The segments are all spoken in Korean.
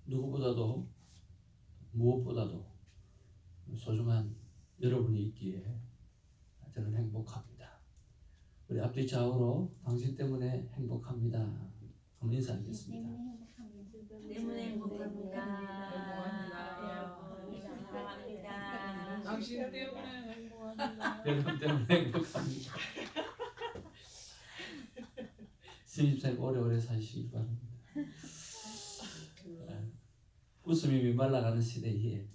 누구보다도 무엇보다도 소중한 여러분이 있기에 저는 행복합니다. 우리 앞뒤 좌우로 당신 때문에 행복합니다. 한번 인사하겠습니다. 때문에 행복합니다. 사랑합니다. 당신 때문에 행복합니다. 여러분 때문에 행복합니다. 신입생 오래오래 사시기 바랍니다. 웃음이 메말라가는 시대에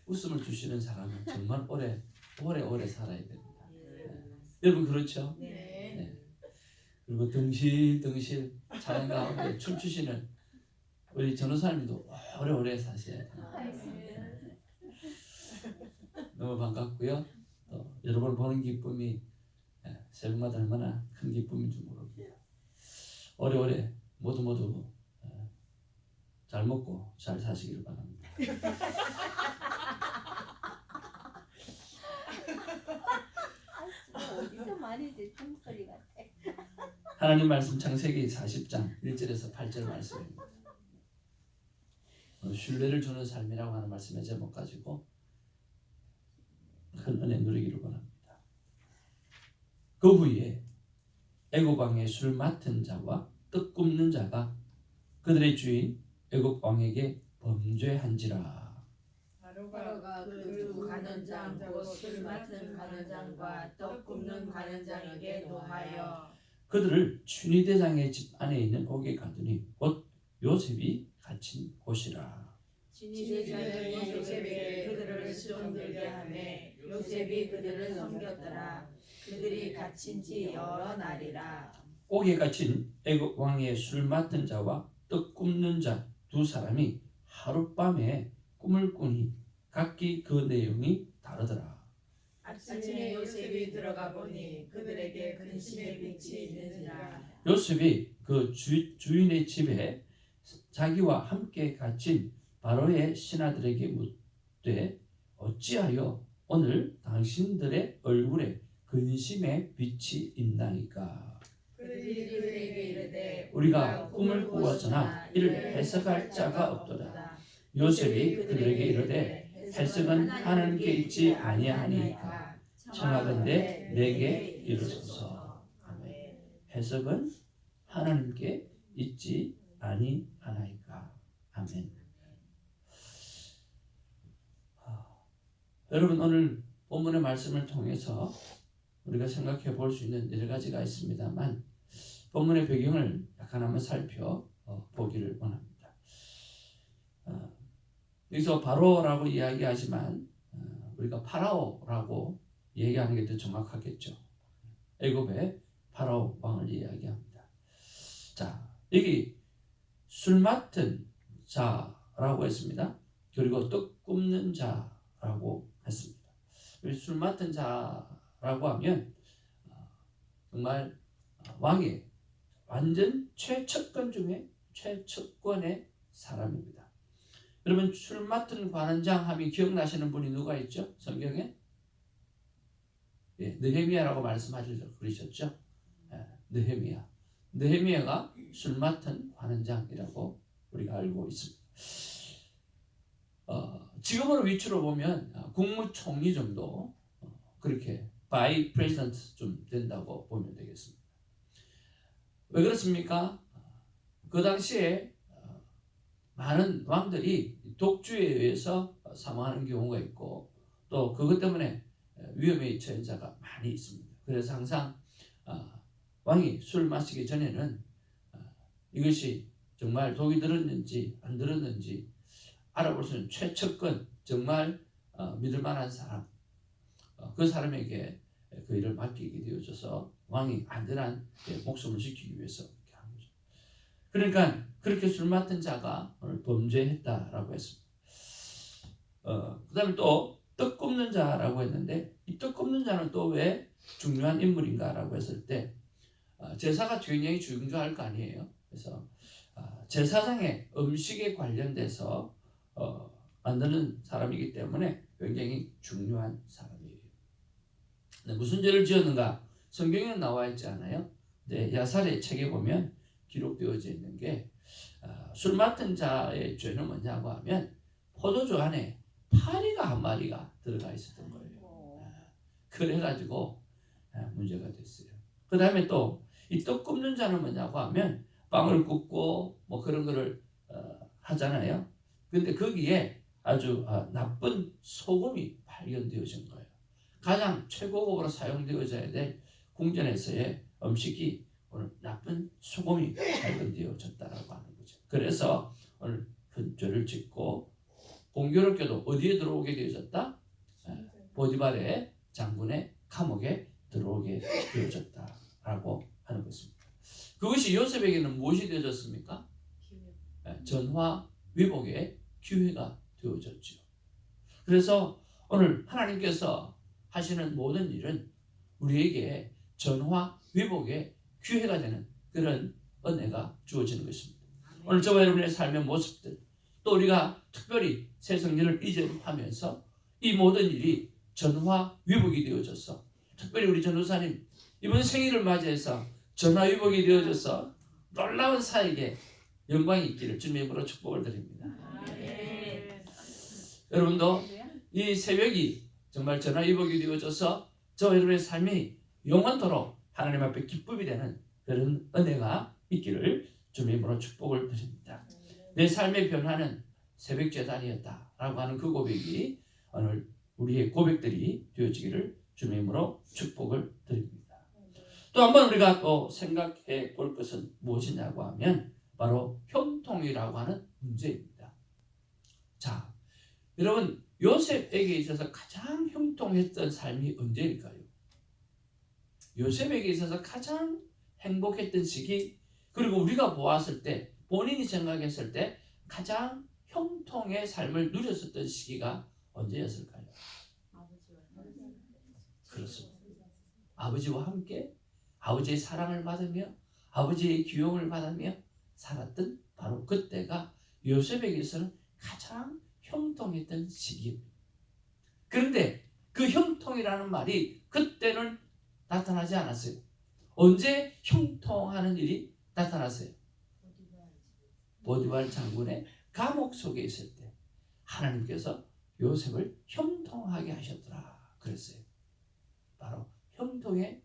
웃음을 주시는 사람은 정말 오래 살아야 됩니다. 여러분 그렇죠? 네. 그리고 덩실덩실 자연 가운데 춤추시는 우리 전우사님도 오래오래 사셔야 됩니다. 너무 반갑고요. 또 여러분을 보는 기쁨이 새벽마다 얼마나 큰 기쁨인 줄 모릅니다. 오래오래 모두 잘 먹고 잘 사시기를 바랍니다. 어디서 많이 듣는 소리 같아. 하나님 말씀 창세기 40장 1절에서 8절 말씀입니다. 신뢰를 주는 삶이라고 하는 말씀의 제목 가지고 큰 은혜 누리기를 원합니다. 그 후에 애굽 왕의 술 맡은 자와 떡 굽는 자가 그들의 주인 애굽 왕에게 범죄한지라. 바로가 그 관원장 곧 술 맡은 관원장과 떡 굽는 관원장에게 노하여 그들을 춘희대장의 집 안에 있는 옥에 가두니 곧 요셉이 갇힌 곳이라. 춘희대장이 요셉에게 그들을 수종들게 하매 요셉이 그들을 섬겼더라. 그들이 갇힌 지 여러 날이라. 옥에 갇힌 애굽 왕의 술 맡은 자와 떡 굽는 자 두 사람이 하룻밤에 꿈을 꾸니 각기 그 내용이 다르더라. 아침에 요셉이 들어가 보니 그들에게 근심의 빛이 있는지라. 요셉이 그 주인의 집에 자기와 함께 갇힌 바로의 신하들에게 묻되 어찌하여 오늘 당신들의 얼굴에 근심의 빛이 있나이까. 그들이 그들에게 이르되 우리가 꿈을 꾸었으나 이를 해석할 자가 없도다. 요셉이 그들에게 이르되 해석은 하나님께 있지 아니하니까 청하건대 내게 이르소서. 아멘. 해석은 하나님께 있지 아니하나이까. 아멘. 여러분 오늘 본문의 말씀을 통해서 우리가 생각해 볼 수 있는 여러 가지가 있습니다만 본문의 배경을 약간 한번 살펴보기를 원합니다. 여기서 바로라고 이야기하지만 우리가 파라오라고 얘기하는 게 더 정확하겠죠. 애굽의 파라오 왕을 이야기합니다. 자, 여기 술 맡은 자라고 했습니다. 그리고 떡 굽는 자라고 했습니다. 술 맡은 자라고 하면 정말 왕의 완전 최측권 중에 최측권의 사람입니다. 여러분 술 맡은 관원장 하면 기억나시는 분이 누가 있죠? 성경에? 느헤미야라고 말씀하시죠. 그러셨죠? 느헤미야. 느헤미야가 술 맡은 관원장이라고 우리가 알고 있습니다. 지금으로 위치로 보면 국무총리 정도 그렇게 바이 프레지던트 좀 된다고 보면 되겠습니다. 왜 그렇습니까? 그 당시에 많은 왕들이 독주에 의해서 사망하는 경우가 있고 또 그것 때문에 위험에 처한 자가 많이 있습니다. 그래서 항상 왕이 술 마시기 전에는 이것이 정말 독이 들었는지 안 들었는지 알아볼 수 있는 최측근 정말 믿을 만한 사람 그 사람에게 그 일을 맡기게 되어져서 왕이 안전한 목숨을 지키기 위해서 그렇게 한 거죠. 그러니까 그렇게 술 맡은 자가 오늘 범죄했다라고 했습니다. 그 다음에 또 떡 굽는 자라고 했는데 이 떡 굽는 자는 또 왜 중요한 인물인가라고 했을 때 제사가 굉장히 중요할 거 아니에요. 그래서 제사장의 음식에 관련돼서 만드는 사람이기 때문에 굉장히 중요한 사람이에요. 무슨 죄를 지었는가? 성경에는 나와 있지 않아요. 네, 야살의 책에 보면 기록되어져 있는 게 술 맡은 자의 죄는 뭐냐고 하면 포도주 안에 파리가 한 마리가 들어가 있었던 거예요. 그래가지고 문제가 됐어요. 그 다음에 또 이 떡 굽는 자는 뭐냐고 하면 빵을 굽고 뭐 그런 거를 하잖아요. 근데 거기에 아주 나쁜 소금이 발견되어진 거예요. 가장 최고급으로 사용되어져야 될 궁전에서의 음식이 오늘 나쁜 소금이 발견되어졌다라고 하는 거죠. 그래서 오늘 큰 죄를 짓고 공교롭게도 어디에 들어오게 되어졌다? 보디발의 장군의 감옥에 들어오게 되어졌다라고 하는 것입니다. 그것이 요셉에게는 무엇이 되어졌습니까? 전화 위복의 기회가 되어졌죠. 그래서 오늘 하나님께서 하시는 모든 일은 우리에게 전화 위복의 기회가 되는 그런 은혜가 주어지는 것입니다. 오늘 저와 여러분의 삶의 모습들, 또 우리가 특별히 새 성년을 이전하면서 이 모든 일이 전화 위복이 되어져서, 특별히 우리 전도사님 이번 생일을 맞이해서 전화 위복이 되어져서 놀라운 사에게 영광이 있기를 주님의 이름으로 축복을 드립니다. 여러분도 이 새벽이 정말 전화 위복이 되어져서 저와 여러분의 삶이 영원토록 하나님 앞에 기쁨이 되는 그런 은혜가 있기를 주님의 이름으로 축복을 드립니다. 내 삶의 변화는 새벽 제단이었다라고 하는 그 고백이 오늘 우리의 고백들이 되어지기를 주님의 이름으로 축복을 드립니다. 또 한번 우리가 또 생각해 볼 것은 무엇이냐고 하면 바로 형통이라고 하는 문제입니다. 자, 여러분 요셉에게 있어서 가장 형통했던 삶이 언제일까요? 요셉에게 있어서 가장 행복했던 시기, 그리고 우리가 보았을 때 본인이 생각했을 때 가장 형통의 삶을 누렸었던 시기가 언제였을까요? 그렇습니다. 아버지와 함께 아버지의 사랑을 받으며 아버지의 기용을 받으며 살았던 바로 그때가 요셉에게서는 가장 형통했던 시기입니다. 그런데 그 형통이라는 말이 그때는 나타나지 않았어요. 언제 형통하는 일이 나타났어요? 보디발 장군의 감옥 속에 있을 때 하나님께서 요셉을 형통하게 하셨더라 그랬어요. 바로 형통의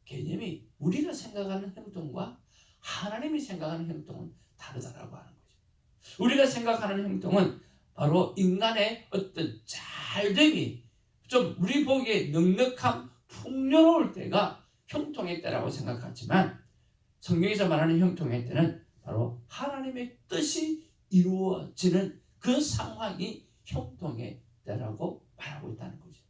개념이 우리가 생각하는 형통과 하나님이 생각하는 형통은 다르다라고 하는 거죠. 우리가 생각하는 형통은 바로 인간의 어떤 잘됨이 좀 우리 보기에 넉넉함, 풍요로울 때가 형통의 때라고 생각하지만, 성경에서 말하는 형통의 때는 바로 하나님의 뜻이 이루어지는 그 상황이 형통의 때라고 말하고 있다는 거죠.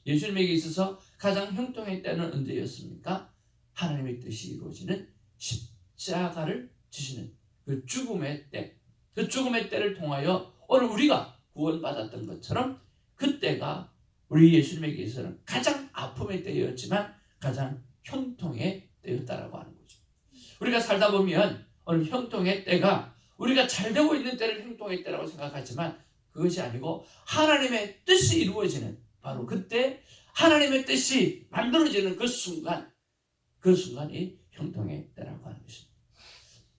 예수님에게 있어서 가장 형통의 때는 언제였습니까? 하나님의 뜻이 이루어지는 십자가를 지시는 그 죽음의 때, 그 죽음의 때를 통하여 오늘 우리가 구원받았던 것처럼 그때가 우리 예수님에게 있어서는 가장 아픔의 때였지만 가장 형통의 때였다라고 하는 거죠. 우리가 살다 보면 오늘 형통의 때가 우리가 잘 되고 있는 때를 형통의 때라고 생각하지만 그것이 아니고 하나님의 뜻이 이루어지는 바로 그때 하나님의 뜻이 만들어지는 그 순간이 형통의 때라고 하는 것입니다.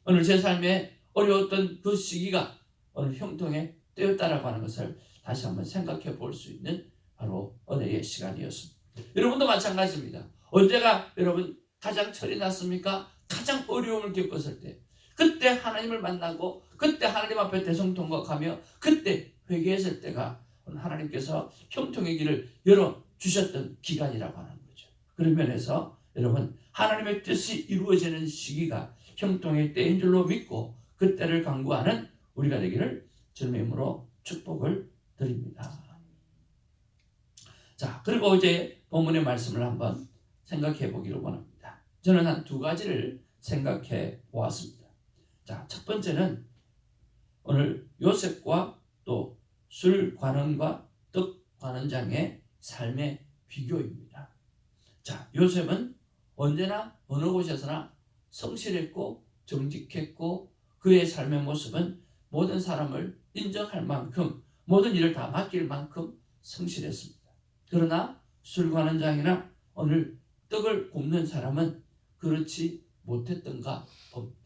오늘 제 삶에 어려웠던 그 시기가 오늘 형통의 때였다라고 하는 것을 다시 한번 생각해 볼 수 있는 바로 은혜의 시간이었습니다. 여러분도 마찬가지입니다. 언제가 여러분 가장 철이 났습니까? 가장 어려움을 겪었을 때, 그때 하나님을 만나고 그때 하나님 앞에 대성통곡하며 그때 회개했을 때가 하나님께서 형통의 길을 열어주셨던 기간이라고 하는 거죠. 그런 면에서 여러분 하나님의 뜻이 이루어지는 시기가 형통의 때인 줄로 믿고 그때를 간구하는 우리가 되기를 주님의 이름으로 축복을 드립니다. 자, 그리고 이제 본문의 말씀을 한번 생각해 보기를 원합니다. 저는 한 두 가지를 생각해 보았습니다. 자, 첫 번째는 오늘 요셉과 또 술 관원과 떡 관원장의 삶의 비교입니다. 자, 요셉은 언제나 어느 곳에서나 성실했고 정직했고 그의 삶의 모습은 모든 사람을 인정할 만큼 모든 일을 다 맡길 만큼 성실했습니다. 그러나 술 관원장이나 오늘 떡을 굽는 사람은 그렇지 못했던가 봅니다.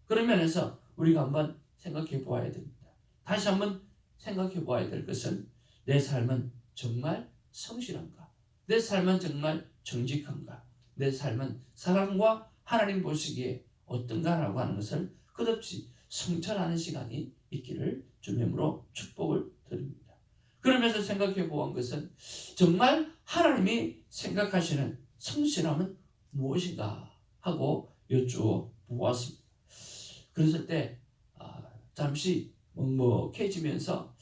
그런 면에서 우리가 한번 생각해 보아야 됩니다. 다시 한번 생각해 보아야 될 것은 내 삶은 정말 성실한가? 내 삶은 정말 정직한가? 내 삶은 사람과 하나님 보시기에 어떤가라고 하는 것을 끝없이 성찰하는 시간이 있기를 주님으로 축복을 드립니다. 그러면서 생각해 보한 것은 정말 하나님이 생각하시는 성실함은 무엇인가 하고 여쭈어 보았습니다. 그랬을 때 잠시 먹먹해지면서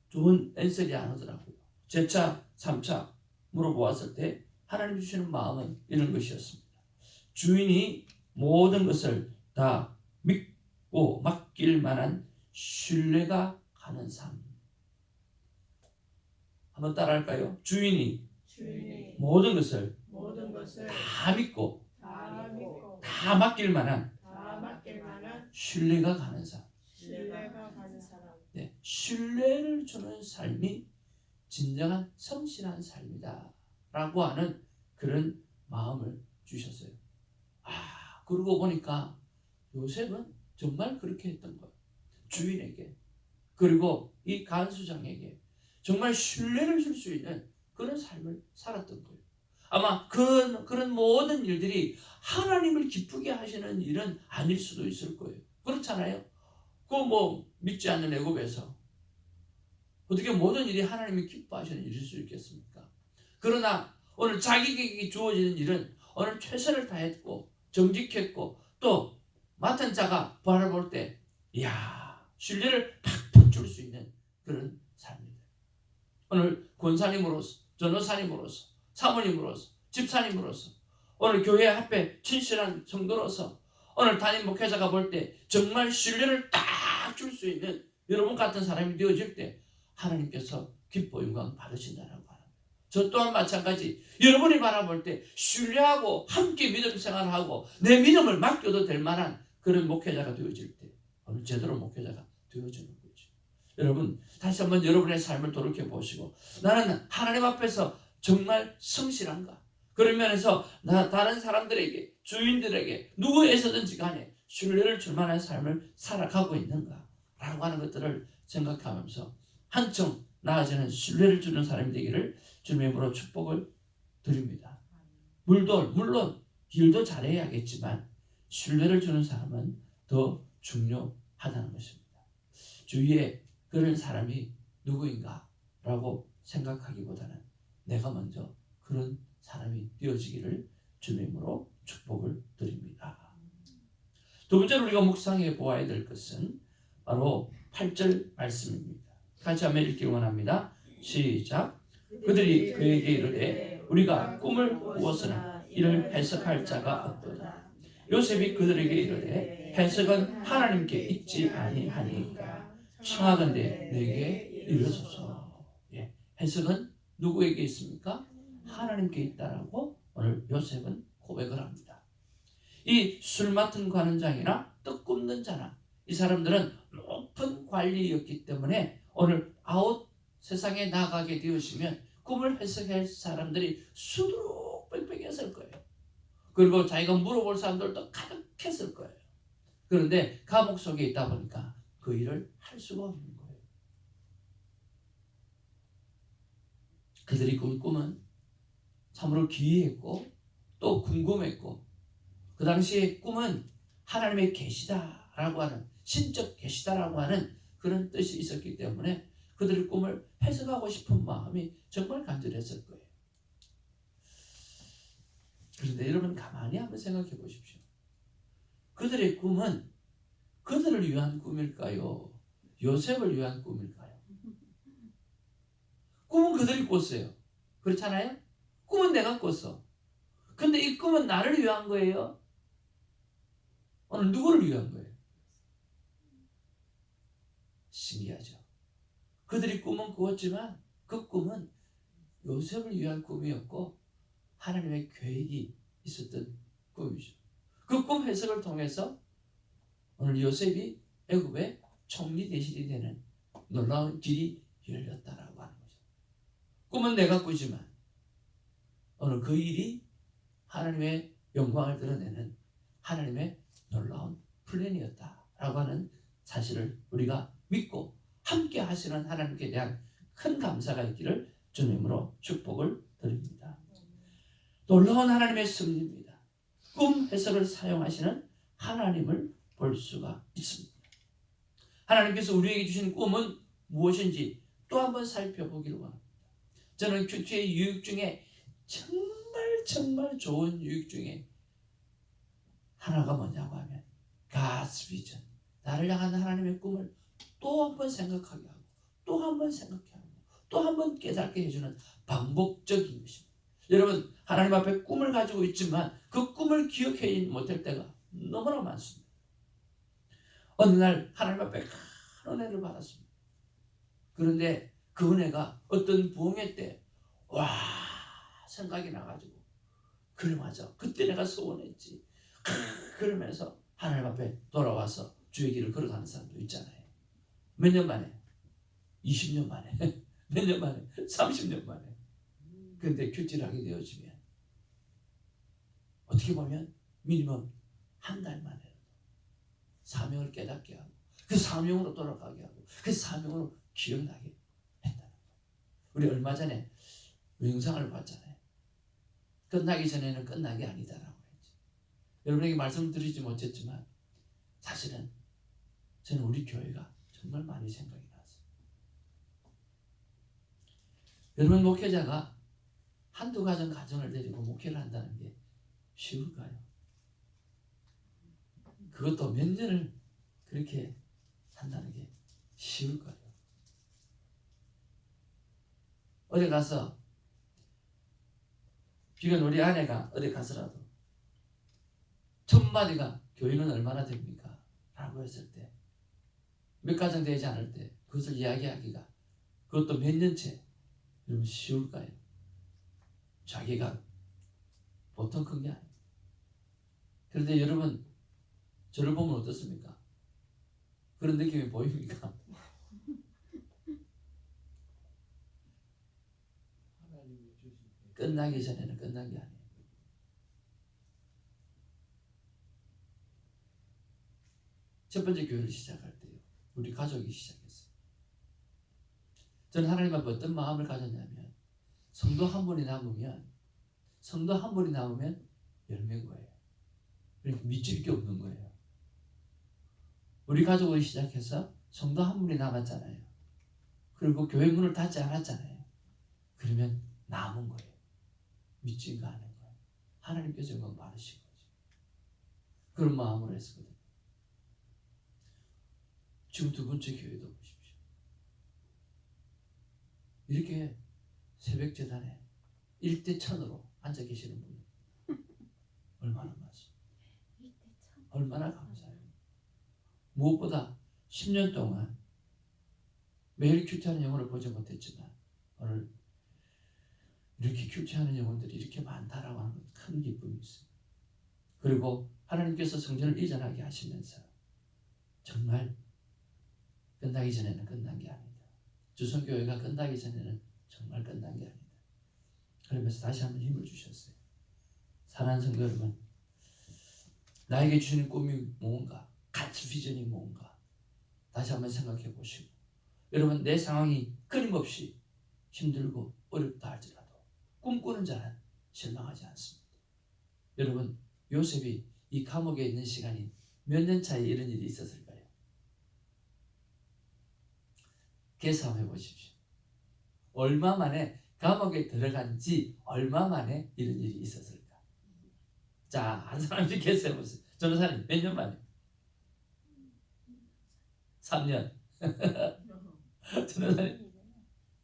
좋은 앤서리 안 하더라고요. 제차 3차 물어보았을 때 하나님 주시는 마음은 이런 것이었습니다. 주인이 모든 것을 다 믿고 맡길 만한 신뢰가 가는 삶. 한번 따라할까요? 주인이 모든 것을 다 믿고 다 맡길 만한 신뢰가 가는 삶. 네, 신뢰를 주는 삶이 진정한 성실한 삶이다 라고 하는 그런 마음을 주셨어요. 그러고 보니까 요셉은 정말 그렇게 했던 거예요. 주인에게 그리고 이 간수장에게 정말 신뢰를 줄 수 있는 그런 삶을 살았던 거예요. 아마 그런 모든 일들이 하나님을 기쁘게 하시는 일은 아닐 수도 있을 거예요. 그렇잖아요. 믿지 않는 애굽에서 어떻게 모든 일이 하나님이 기뻐하시는 일일 수 있겠습니까? 그러나 오늘 자기에게 주어지는 일은 오늘 최선을 다했고 정직했고 또 맡은 자가 바라볼 때 신뢰를 팍팍 줄 수 있는 그런 삶입니다. 오늘 권사님으로서 전도사님으로서 사모님으로서 집사님으로서 오늘 교회 앞에 진실한 성도로서 오늘 담임 목회자가 볼 때 정말 신뢰를 딱 줄 수 있는 여러분 같은 사람이 되어질 때 하나님께서 기뻐 영광 받으신다라고 하는 거예요. 저 또한 마찬가지 여러분이 바라볼 때 신뢰하고 함께 믿음 생활하고 내 믿음을 맡겨도 될 만한 그런 목회자가 되어질 때 오늘 제대로 목회자가 되어지는 거죠. 여러분 다시 한번 여러분의 삶을 돌이켜 보시고 나는 하나님 앞에서 정말 성실한가? 그런 면에서 다른 사람들에게 주인들에게 누구에서든지 간에 신뢰를 줄 만한 삶을 살아가고 있는가? 라고 하는 것들을 생각하면서 한층 나아지는 신뢰를 주는 사람이 되기를 주님의 이름으로 축복을 드립니다. 물론 일도 잘해야겠지만 신뢰를 주는 사람은 더 중요하다는 것입니다. 주위에 그런 사람이 누구인가? 라고 생각하기보다는 내가 먼저 그런 사람이 되어지기를 주님의 이름으로 축복을 드립니다. 두 번째로 우리가 묵상해 보아야 될 것은 바로 8절 말씀입니다. 같이 한번 읽기를 원합니다. 시작. 그들이 그에게 이르되 우리가 꿈을 꾸었으나 이를 해석할 자가 없도다. 요셉이 그들에게 이르되 해석은 하나님께 있지 아니하니까 청하건대 내게 이르소서. 해석은 누구에게 있습니까? 하나님께 있다라고 오늘 요셉은 고백을 합니다. 이 술 맡은 관원장이나 떡 굽는 자나 이 사람들은 높은 관리였기 때문에 오늘 세상에 나가게 되어지면 꿈을 해석할 사람들이 수두룩 빽빽했을 거예요. 그리고 자기가 물어볼 사람들도 가득했을 거예요. 그런데 감옥 속에 있다 보니까 그 일을 할 수가 없는 거예요. 그들이 꾼 꿈은 참으로 기이했고 또 궁금했고 그 당시에 꿈은 하나님의 계시다라고 하는 신적 계시다라고 하는 그런 뜻이 있었기 때문에 그들의 꿈을 해석하고 싶은 마음이 정말 간절했을 거예요. 그런데 여러분 가만히 한번 생각해 보십시오. 그들의 꿈은 그들을 위한 꿈일까요? 요셉을 위한 꿈일까요? 꿈은 그들이 꿨어요. 그렇잖아요? 꿈은 내가 꿨어. 근데 이 꿈은 나를 위한 거예요? 오늘 누구를 위한 거예요? 신기하죠. 그들이 꿈은 꾸었지만 그 꿈은 요셉을 위한 꿈이었고 하나님의 계획이 있었던 꿈이죠. 그 꿈 해석을 통해서 오늘 요셉이 애굽의 총리 대신이 되는 놀라운 길이 열렸다라고 하는 거죠. 꿈은 내가 꾸지만 오늘 그 일이 하나님의 영광을 드러내는 하나님의 놀라운 플랜이었다라고 하는 사실을 우리가 믿고 함께 하시는 하나님께 대한 큰 감사가 있기를 주님으로 축복을 드립니다. 놀라운 하나님의 섭리입니다. 꿈 해석을 사용하시는 하나님을 볼 수가 있습니다. 하나님께서 우리에게 주신 꿈은 무엇인지 또 한번 살펴보기를 원합니다. 저는 큐티의 유익 중에 정말 좋은 유익 중에 하나가 뭐냐고 하면 God's vision, 나를 향한 하나님의 꿈을 또 한번 생각하게 하고 또 한번 생각하게 하고 또 한번 깨닫게 해주는 반복적인 것입니다. 여러분, 하나님 앞에 꿈을 가지고 있지만 그 꿈을 기억하지 못할 때가 너무나 많습니다. 어느 날 하나님 앞에 큰 은혜를 받았습니다. 그런데 그 은혜가 어떤 부흥회 때 와 생각이 나가지고 그래 맞아 그때 내가 소원했지 그러면서 하나님 앞에 돌아와서 주의 길을 걸어가는 사람도 있잖아요. 몇 년 만에? 20년 만에 몇 년 만에? 30년 만에. 그런데 큐티를 하게 되어지면 어떻게 보면 미니멈 한 달 만에 사명을 깨닫게 하고 그 사명으로 돌아가게 하고 그 사명으로 기억나게 했다는 거예요. 우리 얼마 전에 영상을 봤잖아요. 끝나기 전에는 끝나기 아니다라고 했지. 여러분에게 말씀드리지 못했지만 사실은 저는 우리 교회가 정말 많이 생각이 났어요. 여러분, 목회자가 한두 가정을 데리고 목회를 한다는 게 쉬울까요? 그것도 몇 년을 그렇게 한다는 게 쉬울까요? 어디 가서 비건 우리 아내가 어디 가서라도 첫 마디가 교회는 얼마나 됩니까? 라고 했을 때 몇 가정 되지 않을 때 그것을 이야기하기가 그것도 몇 년째 여러분 쉬울까요? 자기가 보통 큰 게 아니에요. 그런데 여러분 저를 보면 어떻습니까? 그런 느낌이 보입니까? 끝나기 전에는 끝난 게 아니에요. 첫 번째 교회를 시작할 때요, 우리 가족이 시작했어요. 저는 하나님 앞에 어떤 마음을 가졌냐면 성도 한 분이 남으면 열매인 거예요. 그러니까 믿질 게 없는 거예요. 우리 가족을 시작해서 성도 한 분이 남았잖아요. 그리고 교회 문을 닫지 않았잖아요. 그러면 남은 거예요. 믿지가 않은 거예요. 하나님께서 정말 많으신 거죠. 그런 마음으로 했거든요. 지금 두 번째 교회도 보십시오. 이렇게 새벽 재단에 1대 1000으로 앉아 계시는 분이 얼마나 많습니까? 얼마나 감사해요. 무엇보다 10년 동안 매일 큐티하는 영혼을 보지 못했지만 오늘 이렇게 큐티하는 영혼들이 이렇게 많다라고 하는 큰 기쁨이 있어요. 그리고 하나님께서 성전을 이전하게 하시면서 정말 끝나기 전에는 끝난 게 아니다. 주선교회가 끝나기 전에는 정말 끝난 게 아니다. 그러면서 다시 한번 힘을 주셨어요. 사랑하는 성도 여러분, 나에게 주시는 꿈이 뭔가, 가치 비전이 뭔가 다시 한번 생각해 보시고, 여러분 내 상황이 끊임없이 힘들고 어렵다 할지라도 꿈꾸는 자는 실망하지 않습니다. 여러분, 요셉이 이 감옥에 있는 시간이 몇 년 차에 이런 일이 있었을까요? 계산해 보십시오. 얼마 만에 감옥에 들어간 지 얼마 만에 이런 일이 있었을까? 자, 한 사람씩 계산해 보세요. 전도사님 몇 년 만에? 3년. 전도사님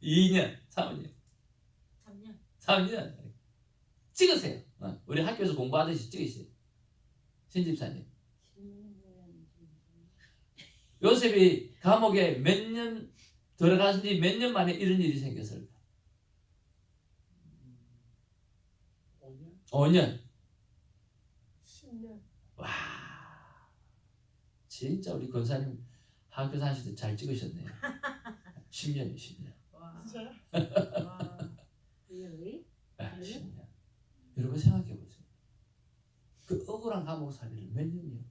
2년, 3년. 3년. 찍으세요. 우리 학교에서 공부하듯이 찍으세요. 신집사님. 요셉이 감옥에 몇 년 들어가신 지 몇 년 만에 이런 일이 생겼을까? 5년. 10년. 와, 진짜 우리 권사님 학교 다닐 때 잘 찍으셨네요. 10년이요, 10년. 와. really? 10년. 여러분 생각해 보세요. 그 억울한 감옥 살이를 몇 년이요?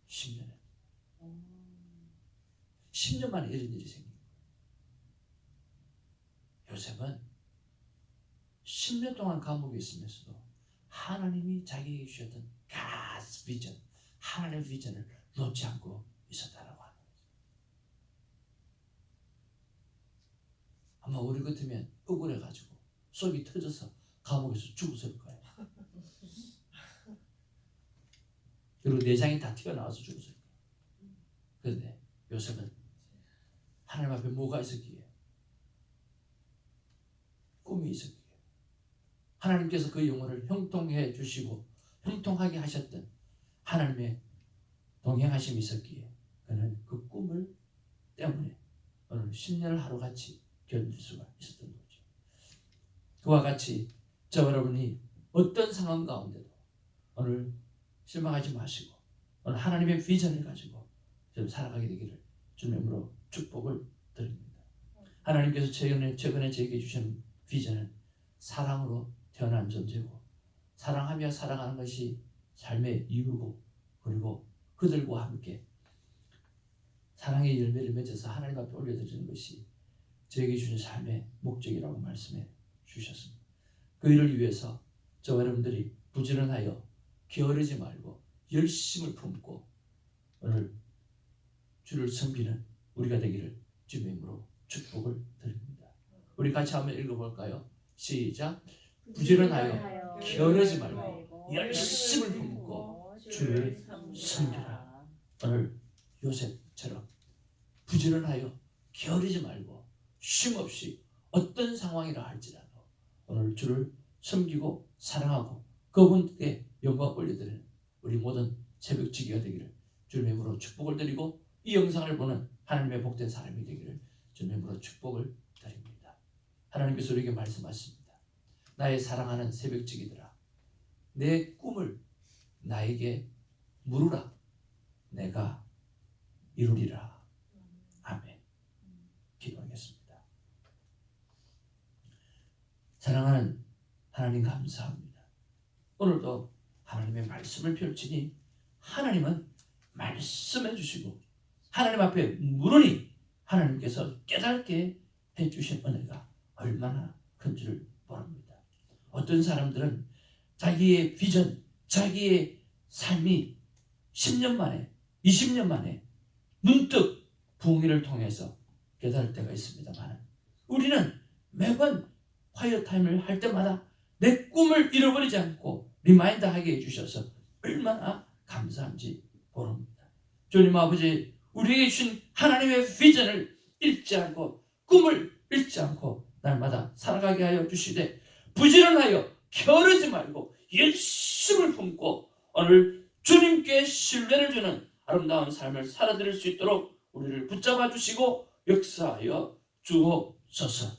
10년에. 10년 만에 이런 일이 생긴 거예요. 요셉은 10년 동안 감옥에 있으면서도 하나님이 자기에게 주셨던 God's vision, 하나님의 비전을 놓지 않고 있었다라고 하는 거죠. 아마 우리 같으면 억울해가지고 속이 터져서 감옥에서 죽었을 거예요. 그리고 내장이 다 튀어나와서 죽었을 거예요. 그런데 요셉은 하나님 앞에 뭐가 있었기에? 꿈이 있었기에 하나님께서 그 영혼을 형통해 주시고 형통하게 하셨던 하나님의 동행하심이 있었기에 그는 그 꿈을 때문에 오늘 10년을 하루같이 견딜 수가 있었던 거죠. 그와 같이 저와 여러분이 어떤 상황 가운데도 오늘 실망하지 마시고 오늘 하나님의 비전을 가지고 좀 살아가게 되기를 주님의 이름으로 축복을 드립니다. 하나님께서 최근에 제게 주신 비전은 사랑으로 태어난 존재고 사랑하며 살아가는 것이 삶의 이유고 그리고 그들과 함께 사랑의 열매를 맺어서 하나님 앞에 올려드리는 것이 저에게 주신 삶의 목적이라고 말씀해 주셨습니다. 그 일을 위해서 저와 여러분들이 부지런하여 게으르지 말고 열심을 품고 오늘 주를 섬기는 우리가 되기를 주님의 이름으로 축복을 드립니다. 우리 같이 한번 읽어볼까요? 시작. 부지런하여 게으르지 말고 열심을 품고 주를 섬기라. 오늘 요셉처럼 부지런하여 게으르지 말고 쉼없이 어떤 상황이라 할지라도 오늘 주를 섬기고 사랑하고 그분께 영광 올려드리는 우리 모든 새벽지기가 되기를 주님의 이름으로 축복을 드리고 이 영상을 보는 하나님의 복된 사람이 되기를 주님의 이름으로 축복을 드립니다. 하나님께서 우리에게 말씀하십니다. 나의 사랑하는 새벽지기들아, 내 꿈을 나에게 물으라. 내가 이루리라. 아멘. 기도하겠습니다. 사랑하는 하나님 감사합니다. 오늘도 하나님의 말씀을 펼치니 하나님은 말씀해 주시고 하나님 앞에 물으니 하나님께서 깨닫게 해주신 은혜가 얼마나 큰 줄 모릅니다. 어떤 사람들은 자기의 비전, 자기의 삶이 10년 만에 20년 만에 문득 부흥회를 통해서 깨달을 때가 있습니다만 우리는 매번 화이어 타임을 할 때마다 내 꿈을 잃어버리지 않고 리마인드하게 해주셔서 얼마나 감사한지 모릅니다. 주님 아버지, 우리에게 주신 하나님의 비전을 잃지 않고 꿈을 잃지 않고 날마다 살아가게 하여 주시되 부지런하여 게으르지 말고 열심을 품고 오늘 주님께 신뢰를 주는 아름다운 삶을 살아드릴 수 있도록 우리를 붙잡아 주시고 역사하여 주옵소서.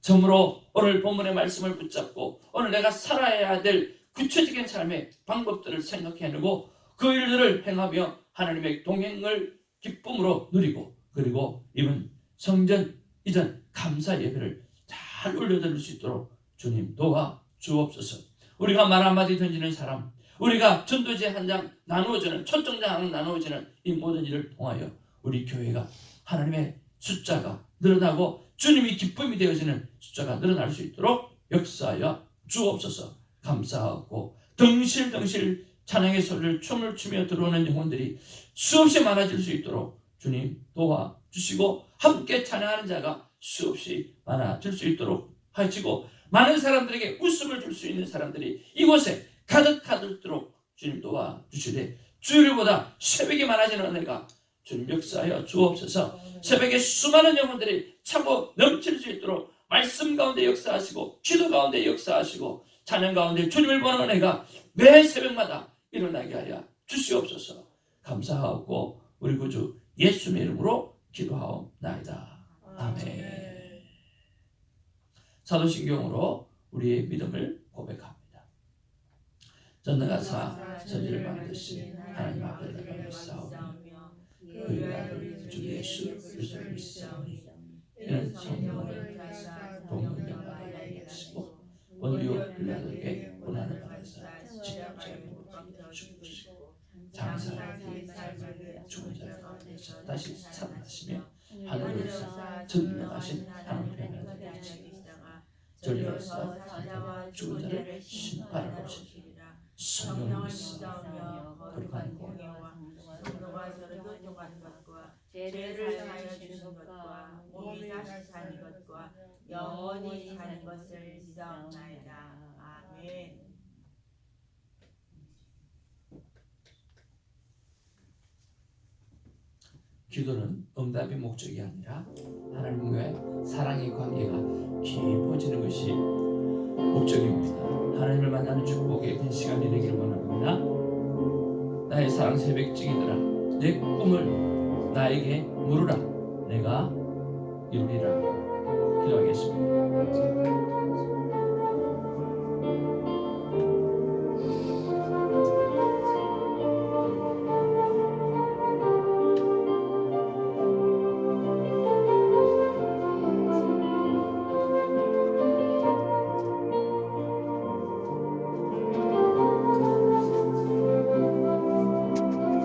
참으로 오늘 본문의 말씀을 붙잡고 오늘 내가 살아야 될 구체적인 삶의 방법들을 생각해내고 그 일들을 행하며 하나님의 동행을 기쁨으로 누리고 그리고 이번 성전 이전 감사 예배를 잘 올려드릴 수 있도록 주님 도와 주옵소서. 우리가 말 한마디 던지는 사람, 우리가 전도지 한 장 나누어지는 초청장 하나 나누어지는 이 모든 일을 통하여 우리 교회가 하나님의 숫자가 늘어나고 주님이 기쁨이 되어지는 숫자가 늘어날 수 있도록 역사하여 주옵소서. 감사하고 덩실덩실 찬양의 소리를 춤을 추며 들어오는 영혼들이 수없이 많아질 수 있도록 주님 도와주시고 함께 찬양하는 자가 수없이 많아질 수 있도록 하시고 많은 사람들에게 웃음을 줄 수 있는 사람들이 이곳에 가득하도록 주님 도와주시되 주일보다 새벽이 많아지는 은혜가 주님 역사하여 주옵소서. 새벽에 수많은 영혼들이 차고 넘칠 수 있도록 말씀 가운데 역사하시고 기도 가운데 역사하시고 찬양 가운데 주님을 보는 은혜가 매 새벽마다 일어나게 하여 주시옵소서. 감사하고 우리 구주 예수님의 이름으로 기도하옵나이다. 아멘. 사도신경으로 우리의 믿음을 고백합니다. 전능하사 천지를 만드신 하나님 앞에 내가 싸우며 그의 아들 주 예수 그리스도를 믿사오니 이는 성령을 동문명하게 하시고 본디오 빌라도에게 고난을 받으사 십자가에 못 박혀 죽으시고 장사 뒤에 삶을 위해 죽은 자 가운데서 다시 살아나시며 하늘에서 하늘에서 전능하신 하나님의 하나님의 아들 되시다가 저리로서 사자와 죽은 자를 심판하러 오시리라. 성령을 믿사오며 거룩한 공예와 성도가 서로 교통하는 것과 죄를 사하여 주는 것과 몸이 다시 사는 것과 영원히 사는 것을 믿사옵나이다. 아멘. 기도는 응답의 목적이 아니라 하나님과의 사랑의 관계가 깊어지는 것이 목적입니다. 하나님을 만나는 축복의 된 시간이 되기를 원합니다. 나의 사랑 새벽증이들아, 내 꿈을 나에게 물으라. 내가 이루리라. 기도하겠습니다.